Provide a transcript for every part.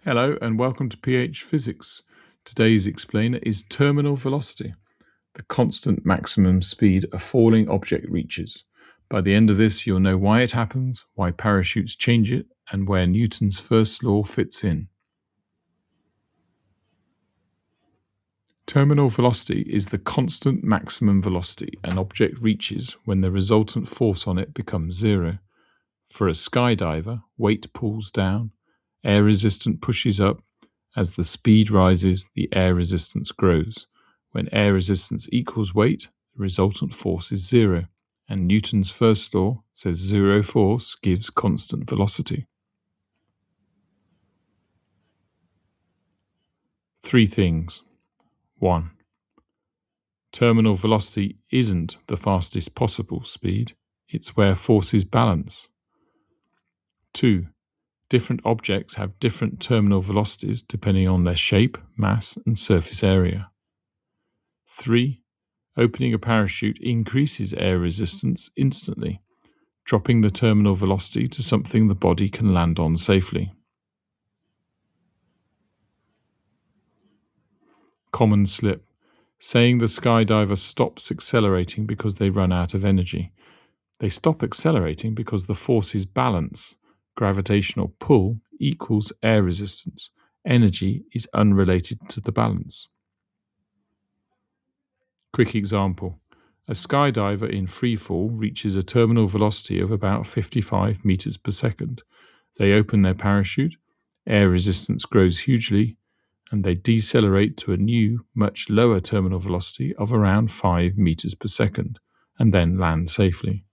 Hello and welcome to PH Physics. Today's explainer is terminal velocity, the constant maximum speed a falling object reaches. By the end of this, you'll know why it happens, why parachutes change it, and where Newton's first law fits in. Terminal velocity is the constant maximum velocity an object reaches when the resultant force on it becomes zero. For a skydiver, weight pulls down, air resistance pushes up. As the speed rises, the air resistance grows. When air resistance equals weight, the resultant force is zero, and Newton's first law says zero force gives constant velocity. Three things. 1. Terminal velocity isn't the fastest possible speed, it's where forces balance. 2. Different objects have different terminal velocities depending on their shape, mass, and surface area. 3. Opening a parachute increases air resistance instantly, dropping the terminal velocity to something the body can land on safely. Common slip. Saying the skydiver stops accelerating because they run out of energy. They stop accelerating because the forces balance. Gravitational pull equals air resistance. Energy is unrelated to the balance. Quick example. A skydiver in freefall reaches a terminal velocity of about 55 meters per second. They open their parachute, air resistance grows hugely, and they decelerate to a new, much lower terminal velocity of around 5 meters per second, and then land safely.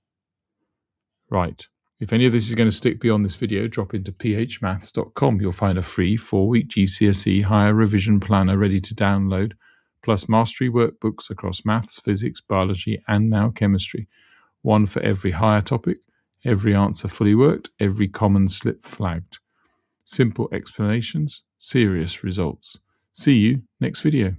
Right. If any of this is going to stick beyond this video, drop into phmaths.com. You'll find a free 4-week GCSE higher revision planner ready to download, plus mastery workbooks across maths, physics, biology, and now chemistry. One for every higher topic, every answer fully worked, every common slip flagged. Simple explanations, serious results. See you next video.